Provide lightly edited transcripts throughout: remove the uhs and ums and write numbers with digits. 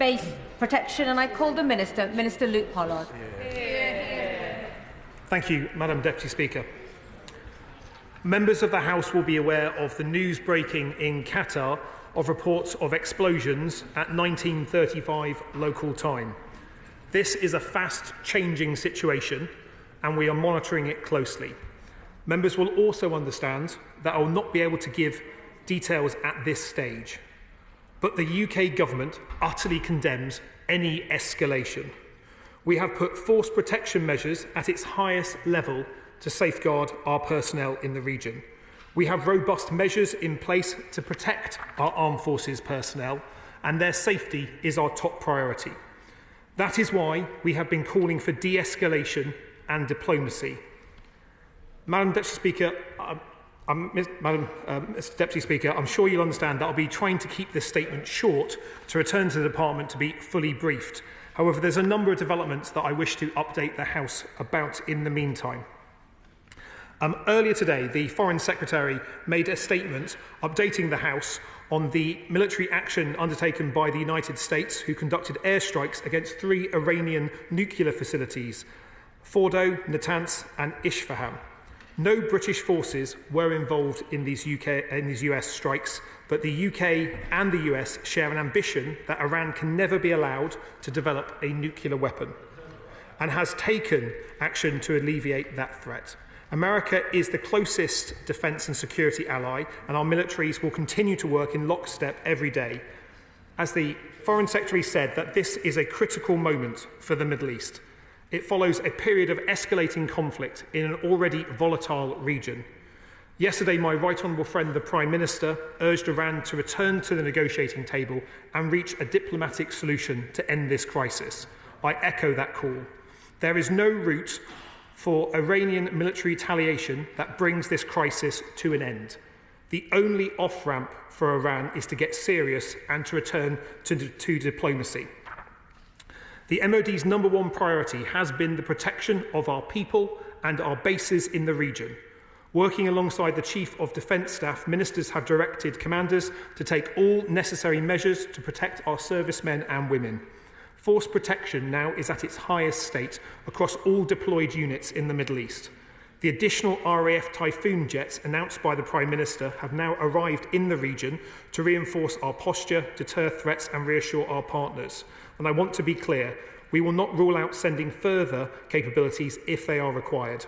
space protection, and I call the Minister, Minister Luke Pollard. Thank you, Madam Deputy Speaker. Members of the House will be aware of the news breaking in Qatar of reports of explosions at 19:35 local time. This is a fast-changing situation, and we are monitoring it closely. Members will also understand that I will not be able to give details at this stage, but the UK Government utterly condemns any escalation. We have put force protection measures at its highest level to safeguard our personnel in the region. We have robust measures in place to protect our armed forces personnel, and their safety is our top priority. That is why we have been calling for de-escalation and diplomacy. Madam Deputy Speaker, Mr. Deputy Speaker, I'm sure you'll understand that I'll be trying to keep this statement short to return to the Department to be fully briefed. However, there's a number of developments that I wish to update the House about in the meantime. Earlier today, the Foreign Secretary made a statement updating the House on the military action undertaken by the United States, who conducted airstrikes against 3 Iranian nuclear facilities, Fordo, Natanz and Isfahan. No British forces were involved in these US strikes, but the UK and the US share an ambition that Iran can never be allowed to develop a nuclear weapon, and has taken action to alleviate that threat. America is the closest defence and security ally, and our militaries will continue to work in lockstep every day. As the Foreign Secretary said, that this is a critical moment for the Middle East. It follows a period of escalating conflict in an already volatile region. Yesterday, my right honourable friend, the Prime Minister, urged Iran to return to the negotiating table and reach a diplomatic solution to end this crisis. I echo that call. There is no route for Iranian military retaliation that brings this crisis to an end. The only off-ramp for Iran is to get serious and to return to diplomacy. The MOD's #1 priority has been the protection of our people and our bases in the region. Working alongside the Chief of Defence Staff, ministers have directed commanders to take all necessary measures to protect our servicemen and women. Force protection now is at its highest state across all deployed units in the Middle East. The additional RAF Typhoon jets announced by the Prime Minister have now arrived in the region to reinforce our posture, deter threats and reassure our partners. And I want to be clear, we will not rule out sending further capabilities if they are required.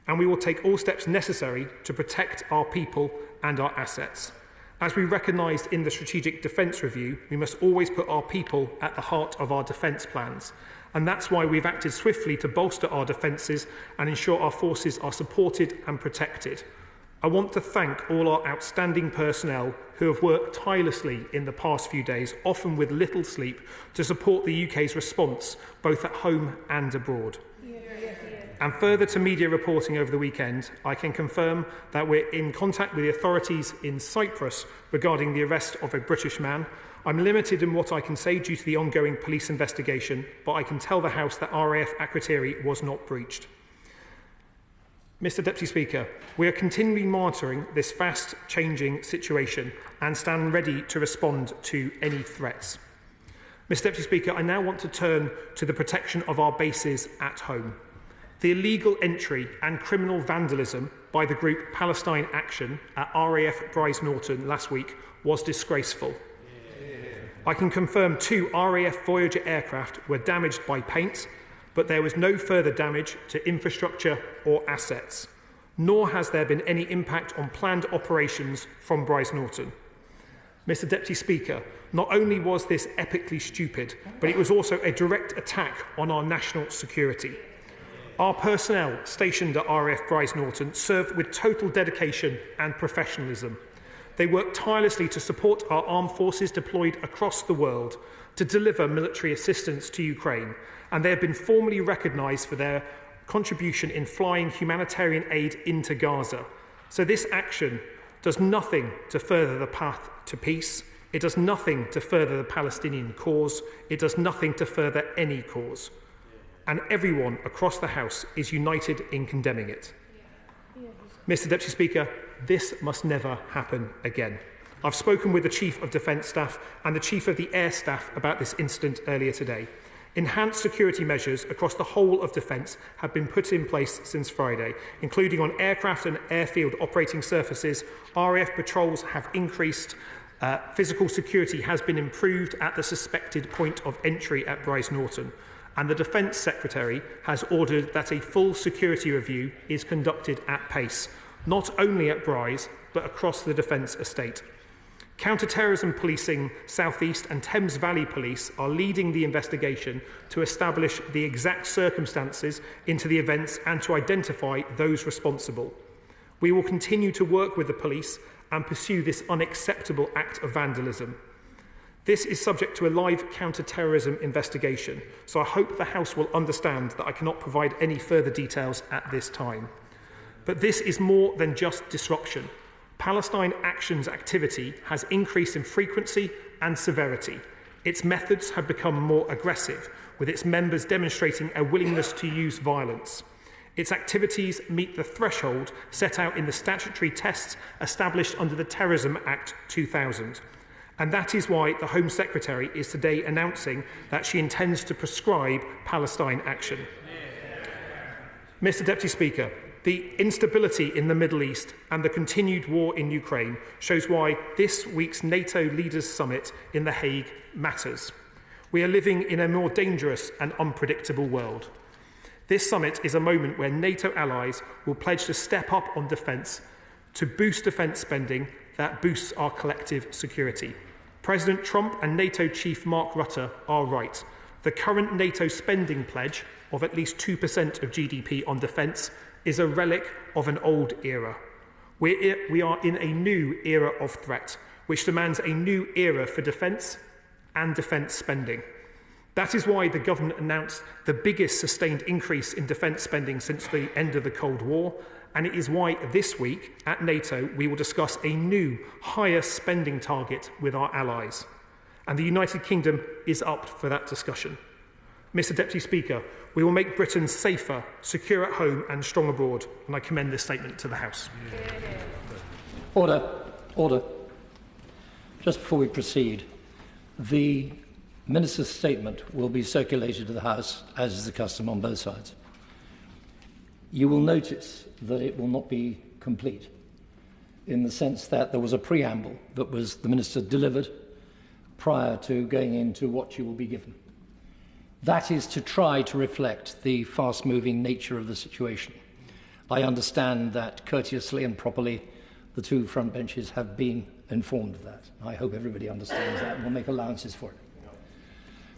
And we will take all steps necessary to protect our people and our assets. As we recognised in the Strategic Defence Review, we must always put our people at the heart of our defence plans. And that's why we've acted swiftly to bolster our defences and ensure our forces are supported and protected. I want to thank all our outstanding personnel who have worked tirelessly in the past few days, often with little sleep, to support the UK's response, both at home and abroad. And further to media reporting over the weekend, I can confirm that we're in contact with the authorities in Cyprus regarding the arrest of a British man. I'm limited in what I can say due to the ongoing police investigation, but I can tell the House that RAF Akrotiri was not breached. Mr. Deputy Speaker, we are continually monitoring this fast-changing situation and stand ready to respond to any threats. Mr. Deputy Speaker, I now want to turn to the protection of our bases at home. The illegal entry and criminal vandalism by the group Palestine Action at RAF Bryce Norton last week was disgraceful. I can confirm 2 RAF Voyager aircraft were damaged by paint, but there was no further damage to infrastructure or assets, nor has there been any impact on planned operations from Bryce Norton. Mr. Deputy Speaker, not only was this epically stupid, but it was also a direct attack on our national security. Our personnel stationed at RAF Bryce Norton served with total dedication and professionalism. They worked tirelessly to support our armed forces deployed across the world to deliver military assistance to Ukraine, and they have been formally recognised for their contribution in flying humanitarian aid into Gaza. So this action does nothing to further the path to peace. It does nothing to further the Palestinian cause. It does nothing to further any cause. And everyone across the House is united in condemning it. Mr. Deputy Speaker, this must never happen again. I've spoken with the Chief of Defence Staff and the Chief of the Air Staff about this incident earlier today. Enhanced security measures across the whole of Defence have been put in place since Friday, including on aircraft and airfield operating surfaces. RAF patrols have increased. Physical security has been improved at the suspected point of entry at Bryce Norton. And the Defence Secretary has ordered that a full security review is conducted at pace, not only at Bryce, but across the Defence estate. Counter-terrorism policing, South East and Thames Valley Police are leading the investigation to establish the exact circumstances into the events and to identify those responsible. We will continue to work with the police and pursue this unacceptable act of vandalism. This is subject to a live counter-terrorism investigation, so I hope the House will understand that I cannot provide any further details at this time. But this is more than just disruption. Palestine Action's activity has increased in frequency and severity. Its methods have become more aggressive, with its members demonstrating a willingness to use violence. Its activities meet the threshold set out in the statutory tests established under the Terrorism Act 2000. And that is why the Home Secretary is today announcing that she intends to prescribe Palestine Action. Mr. Deputy Speaker, the instability in the Middle East and the continued war in Ukraine shows why this week's NATO Leaders Summit in The Hague matters. We are living in a more dangerous and unpredictable world. This summit is a moment where NATO allies will pledge to step up on defence, to boost defence spending that boosts our collective security. President Trump and NATO Chief Mark Rutte are right. The current NATO spending pledge of at least 2% of GDP on defence is a relic of an old era. We are in a new era of threat, which demands a new era for defence and defence spending. That is why the government announced the biggest sustained increase in defence spending since the end of the Cold War, and it is why this week at NATO we will discuss a new, higher spending target with our allies. And the United Kingdom is up for that discussion. Mr. Deputy Speaker, we will make Britain safer, secure at home and strong abroad, and I commend this statement to the House. Order. Order. Just before we proceed, the Minister's statement will be circulated to the House, as is the custom on both sides. You will notice that it will not be complete, in the sense that there was a preamble that the Minister delivered prior to going into what you will be given. That is to try to reflect the fast-moving nature of the situation. I understand that courteously and properly the two front benches have been informed of that. I hope everybody understands that and will make allowances for it.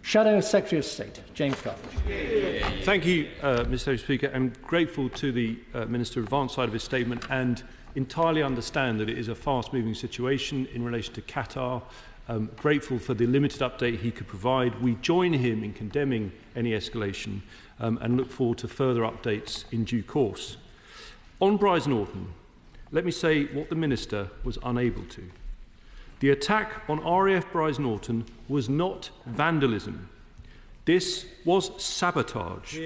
Shadow Secretary of State, James Cartledge. Thank you, Mr. Speaker. I'm grateful to the Minister of advance side of his statement and entirely understand that it is a fast-moving situation in relation to Qatar. Grateful for the limited update he could provide. We join him in condemning any escalation and look forward to further updates in due course. On Bryce Norton, let me say what the Minister was unable to. The attack on RAF Bryce Norton was not vandalism. This was sabotage.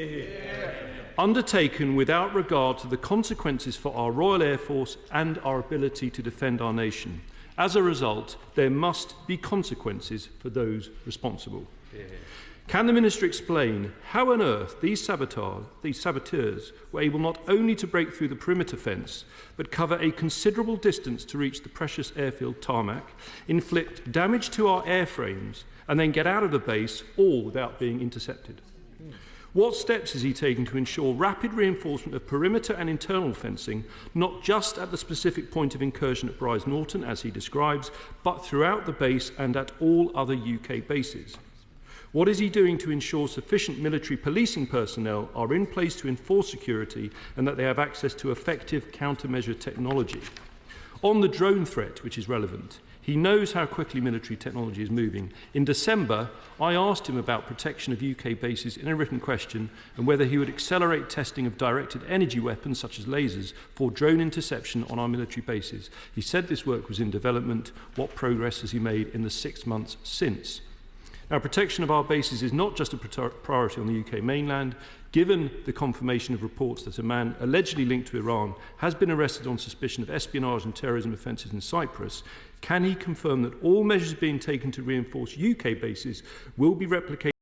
Undertaken without regard to the consequences for our Royal Air Force and our ability to defend our nation. As a result, there must be consequences for those responsible. Can the Minister explain how on earth these saboteurs were able not only to break through the perimeter fence, but cover a considerable distance to reach the precious airfield tarmac, inflict damage to our airframes, and then get out of the base, all without being intercepted? What steps is he taking to ensure rapid reinforcement of perimeter and internal fencing, not just at the specific point of incursion at Bryce Norton, as he describes, but throughout the base and at all other UK bases? What is he doing to ensure sufficient military policing personnel are in place to enforce security and that they have access to effective countermeasure technology? On the drone threat, which is relevant, he knows how quickly military technology is moving. In December, I asked him about protection of UK bases in a written question and whether he would accelerate testing of directed energy weapons, such as lasers, for drone interception on our military bases. He said this work was in development. What progress has he made in the 6 months since? Now, protection of our bases is not just a priority on the UK mainland. Given the confirmation of reports that a man allegedly linked to Iran has been arrested on suspicion of espionage and terrorism offences in Cyprus, can he confirm that all measures being taken to reinforce UK bases will be replicated